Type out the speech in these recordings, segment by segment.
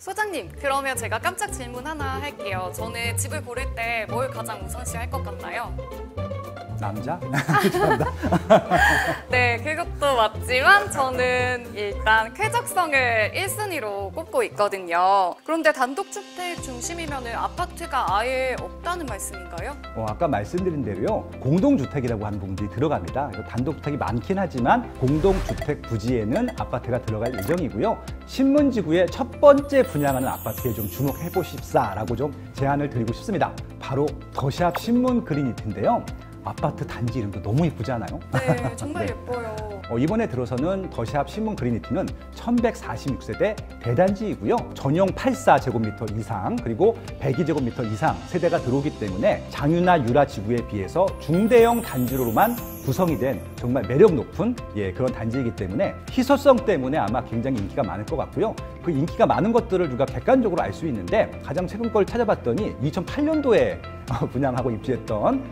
소장님, 그러면 제가 깜짝 질문 하나 할게요. 저는 집을 고를 때 뭘 가장 우선시할 것 같나요? 남자? 네, 그것도 맞지만 저는 일단 쾌적성을 1순위로 꼽고 있거든요. 그런데 단독주택 중심이면 아파트가 아예 없다는 말씀인가요? 아까 말씀드린 대로요. 공동주택이라고 하는 부분들이 들어갑니다. 그래서 단독주택이 많긴 하지만 공동주택 부지에는 아파트가 들어갈 예정이고요. 신문지구의 첫 번째 분양하는 아파트에 좀 주목해 보십사라고 좀 제안을 드리고 싶습니다. 바로 더샵 신문 그린이트인데요. 아파트 단지 이름도 너무 예쁘지 않아요? 네, 정말 네. 예뻐요. 이번에 들어서는 더샵 신문 그린이트는 1146세대 대단지이고요. 전용 84제곱미터 이상 그리고 102제곱미터 이상 세대가 들어오기 때문에 장유나 유라 지구에 비해서 중대형 단지로만 구성이 된 정말 매력 높은 그런 단지이기 때문에 희소성 때문에 아마 굉장히 인기가 많을 것 같고요. 그 인기가 많은 것들을 우리가 객관적으로 알 수 있는데 가장 최근 걸 찾아봤더니 2008년도에 분양하고 입주했던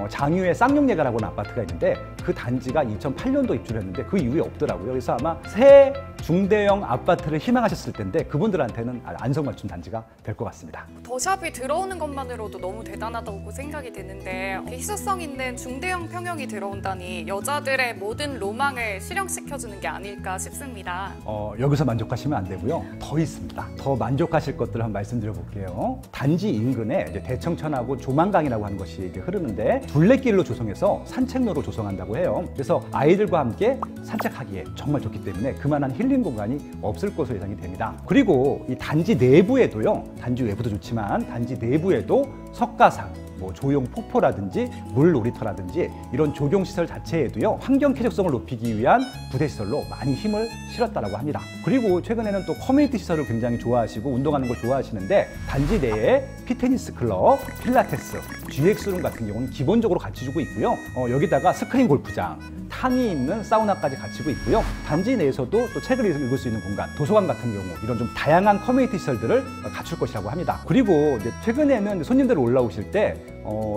장유의 쌍용예가라고 하는 아파트가 있는데 그 단지가 2008년도 입주를 했는데 그 이후에 없더라고요. 그래서 아마 새 중대형 아파트를 희망하셨을 텐데 그분들한테는 안성맞춤 단지가 될 것 같습니다. 더샵이 들어오는 것만으로도 너무 대단하다고 생각이 되는데 희소성 있는 중대형 평형이 들어온다니 여자들의 모든 로망을 실현시켜주는 게 아닐까 싶습니다. 여기서 만족하시면 안 되고요. 더 있습니다. 더 만족하실 것들을 한번 말씀드려 볼게요. 단지 인근에 이제 대청천하고 조만강이라고 하는 것이 흐르는데 둘레길로 조성해서 산책로로 조성한다고 해요. 그래서 아이들과 함께 산책하기에 정말 좋기 때문에 그만한 힐링 공간이 없을 것으로 예상이 됩니다. 그리고 이 단지 내부에도요. 단지 외부도 좋지만 단지 내부에도 석가상, 조용 폭포라든지 물놀이터라든지 이런 조경시설 자체에도요. 환경 쾌적성을 높이기 위한 부대시설로 많이 힘을 실었다고 합니다. 그리고 최근에는 또 커뮤니티 시설을 굉장히 좋아하시고 운동하는 걸 좋아하시는데 단지 내에 피트니스 클럽, 필라테스, GX룸 같은 경우는 기본적으로 같이 주고 있고요. 여기다가 스크린 골프장, 탄이 있는 사우나까지 갖추고 있고요. 단지 내에서도 또 책을 읽을 수 있는 공간, 도서관 같은 경우 이런 좀 다양한 커뮤니티 시설들을 갖출 것이라고 합니다. 그리고 이제 최근에는 손님들 올라오실 때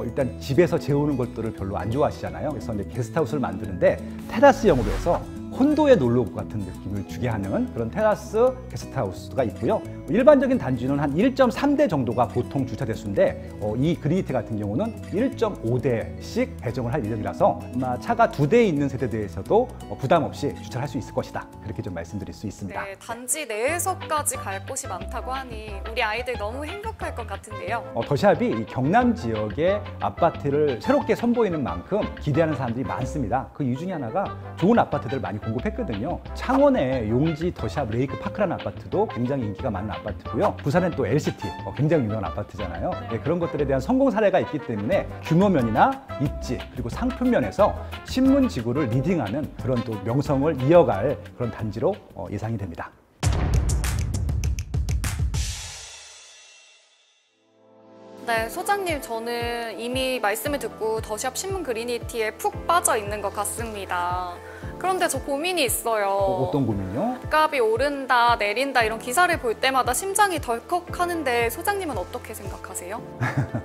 일단 집에서 재우는 것들을 별로 안 좋아하시잖아요. 그래서 이제 게스트하우스를 만드는데 테라스형으로 해서 콘도에 놀러 온 것 같은 느낌을 주게 하는 그런 테라스 게스트하우스가 있고요. 일반적인 단지는 한 1.3대 정도가 보통 주차 대수인데 이 그린이트 같은 경우는 1.5대씩 배정을 할 예정이라서 아마 차가 2대 있는 세대대에서도 부담 없이 주차할 수 있을 것이다. 그렇게 좀 말씀드릴 수 있습니다. 네, 단지 내에서까지 갈 곳이 많다고 하니 우리 아이들 너무 행복할 것 같은데요. 더샵이 이 경남 지역의 아파트를 새롭게 선보이는 만큼 기대하는 사람들이 많습니다. 그 이유 중에 하나가 좋은 아파트들을 많이 공급했거든요. 창원의 용지 더샵 레이크 파크라는 아파트도 굉장히 인기가 많은 아파트고요. 부산엔 또 LCT, 굉장히 유명한 아파트잖아요. 네, 그런 것들에 대한 성공 사례가 있기 때문에 규모면이나 입지 그리고 상품면에서 신문지구를 리딩하는 그런 또 명성을 이어갈 그런 단지로 예상이 됩니다. 네, 소장님, 저는 이미 말씀을 듣고 더샵 신문 그린이티에 푹 빠져 있는 것 같습니다. 그런데 저 고민이 있어요. 어떤 고민이요? 집값이 오른다, 내린다 이런 기사를 볼 때마다 심장이 덜컥하는데 소장님은 어떻게 생각하세요?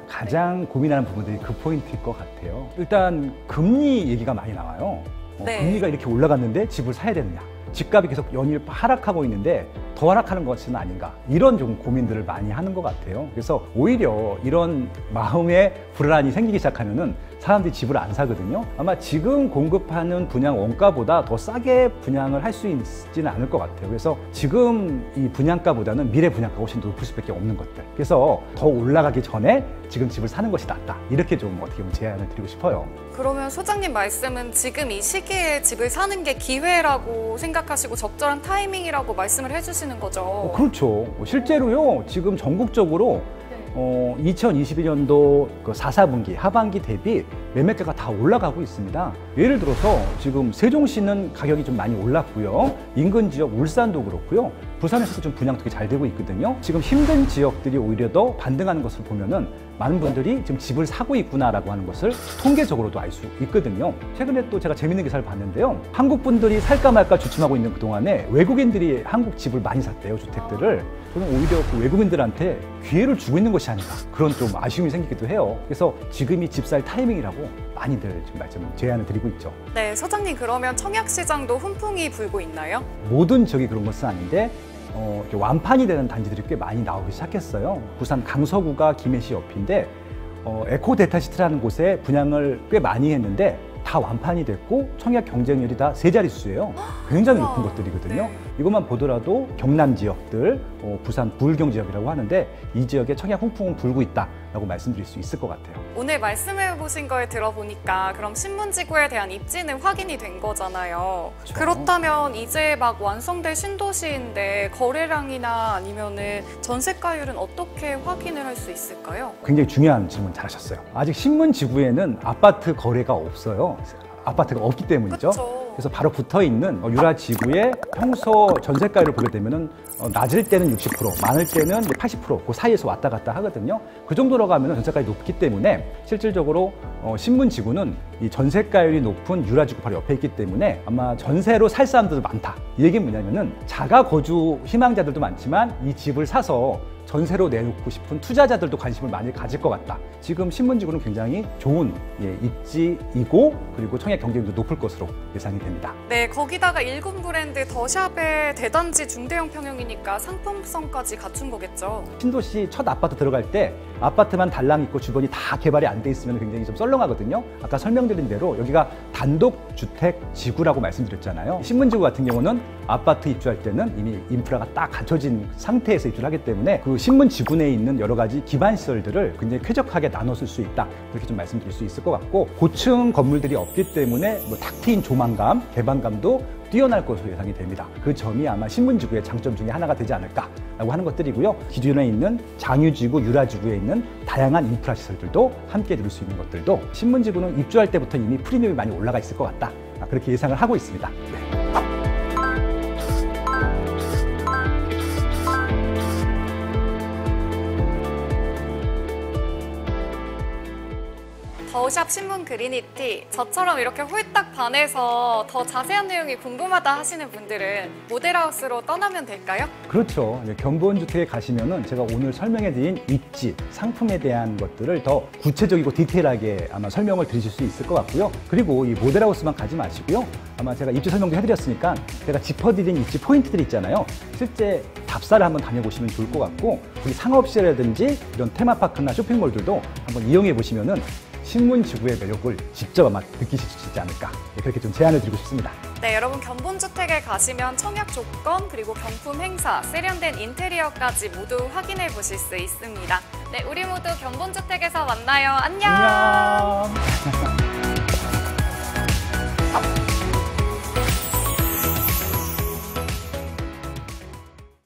가장 고민하는 부분들이 그 포인트일 것 같아요. 일단 금리 얘기가 많이 나와요. 네. 금리가 이렇게 올라갔는데 집을 사야 되느냐. 집값이 계속 연일 하락하고 있는데 더 하락하는 것은 아닌가 이런 좀 고민들을 많이 하는 것 같아요. 그래서 오히려 이런 마음에 불안이 생기기 시작하면은 사람들이 집을 안 사거든요. 아마 지금 공급하는 분양 원가보다 더 싸게 분양을 할 수 있지는 않을 것 같아요. 그래서 지금 이 분양가보다는 미래 분양가가 훨씬 높을 수밖에 없는 것들. 그래서 더 올라가기 전에 지금 집을 사는 것이 낫다. 이렇게 좀 어떻게 보면 제안을 드리고 싶어요. 그러면 소장님 말씀은 지금 이 시기에 집을 사는 게 기회라고 생각하시고 적절한 타이밍이라고 말씀을 해주시는 거죠? 그렇죠. 실제로요. 지금 전국적으로 2022년도 그 4사분기 하반기 대비 매매가가 다 올라가고 있습니다. 예를 들어서 지금 세종시는 가격이 좀 많이 올랐고요. 인근 지역 울산도 그렇고요. 부산에서도 좀 분양 되게 잘 되고 있거든요. 지금 힘든 지역들이 오히려 더 반등하는 것을 보면은 많은 분들이 지금 집을 사고 있구나라고 하는 것을 통계적으로도 알 수 있거든요. 최근에 또 제가 재밌는 기사를 봤는데요. 한국 분들이 살까 말까 주춤하고 있는 그동안에 외국인들이 한국 집을 많이 샀대요, 주택들을. 저는 오히려 그 외국인들한테 기회를 주고 있는 것이 아닌가 그런 좀 아쉬움이 생기기도 해요. 그래서 지금이 집 살 타이밍이라고 많이들 지금 제안을 드리고 있죠. 네, 소장님 그러면 청약시장도 훈풍이 불고 있나요? 모든 지역이 그런 것은 아닌데 이렇게 완판이 되는 단지들이 꽤 많이 나오기 시작했어요. 부산 강서구가 김해시 옆인데 에코데타시티라는 곳에 분양을 꽤 많이 했는데 다 완판이 됐고 청약 경쟁률이 다 세 자릿수예요. 굉장히 높은 것들이거든요. 네. 이것만 보더라도 경남 지역들, 부산 부울경 지역이라고 하는데 이 지역에 청약 훈풍은 불고 있다라고 말씀드릴 수 있을 것 같아요. 오늘 말씀해 보신 걸 들어보니까 그럼 신문지구에 대한 입지는 확인이 된 거잖아요. 그렇죠. 그렇다면 이제 막 완성될 신도시인데 거래량이나 아니면은 전세가율은 어떻게 확인을 할 수 있을까요? 굉장히 중요한 질문 잘하셨어요. 아직 신문지구에는 아파트 거래가 없어요. 아파트가 없기 때문이죠. 그쵸. 그래서 바로 붙어 있는 유라지구의 평소 전세가율을 보게 되면은 낮을 때는 60%, 많을 때는 80% 그 사이에서 왔다 갔다 하거든요. 그 정도로 가면 전세가율이 높기 때문에 실질적으로 신문지구는 이 전세가율이 높은 유라지구 바로 옆에 있기 때문에 아마 전세로 살 사람들도 많다. 이 얘기는 뭐냐면은 자가 거주 희망자들도 많지만 이 집을 사서 전세로 내놓고 싶은 투자자들도 관심을 많이 가질 것 같다. 지금 신문지구는 굉장히 좋은 입지이고 그리고 청약 경쟁도 높을 것으로 예상이 됩니다. 네, 거기다가 일군 브랜드 더샵의 대단지 중대형 평형이니까 상품성까지 갖춘 거겠죠. 신도시 첫 아파트 들어갈 때 아파트만 달랑 있고 주변이 다 개발이 안 돼 있으면 굉장히 좀 썰렁하거든요. 아까 설명드린 대로 여기가 단독주택 지구라고 말씀드렸잖아요. 신문지구 같은 경우는 아파트 입주할 때는 이미 인프라가 딱 갖춰진 상태에서 입주를 하기 때문에 그 신문지구 내에 있는 여러 가지 기반 시설들을 굉장히 쾌적하게 나눠 쓸 수 있다. 이렇게 좀 말씀드릴 수 있을 것 같고 고층 건물들이 없기 때문에 탁 트인 조망감, 개방감도 뛰어날 것으로 예상이 됩니다. 그 점이 아마 신문지구의 장점 중에 하나가 되지 않을까라고 하는 것들이고요. 기존에 있는 장유지구, 유라지구에 있는 다양한 인프라 시설들도 함께 들을 수 있는 것들도 신문지구는 입주할 때부터 이미 프리미엄이 많이 올라가 있을 것 같다. 그렇게 예상을 하고 있습니다. 네. 더샵 신문 그리니티, 저처럼 이렇게 홀딱 반해서 더 자세한 내용이 궁금하다 하시는 분들은 모델하우스로 떠나면 될까요? 그렇죠. 견본주택에 가시면은 제가 오늘 설명해드린 입지, 상품에 대한 것들을 더 구체적이고 디테일하게 아마 설명을 드리실 수 있을 것 같고요. 그리고 이 모델하우스만 가지 마시고요. 아마 제가 입지 설명도 해드렸으니까 제가 짚어드린 입지 포인트들 있잖아요. 실제 답사를 한번 다녀보시면 좋을 것 같고 우리 상업시라든지 이런 테마파크나 쇼핑몰들도 한번 이용해 보시면은 신문지구의 매력을 직접 아마 느끼실 수 있지 않을까 그렇게 좀 제안을 드리고 싶습니다. 네, 여러분 견본주택에 가시면 청약 조건 그리고 경품 행사, 세련된 인테리어까지 모두 확인해 보실 수 있습니다. 네, 우리 모두 견본주택에서 만나요. 안녕. 안녕.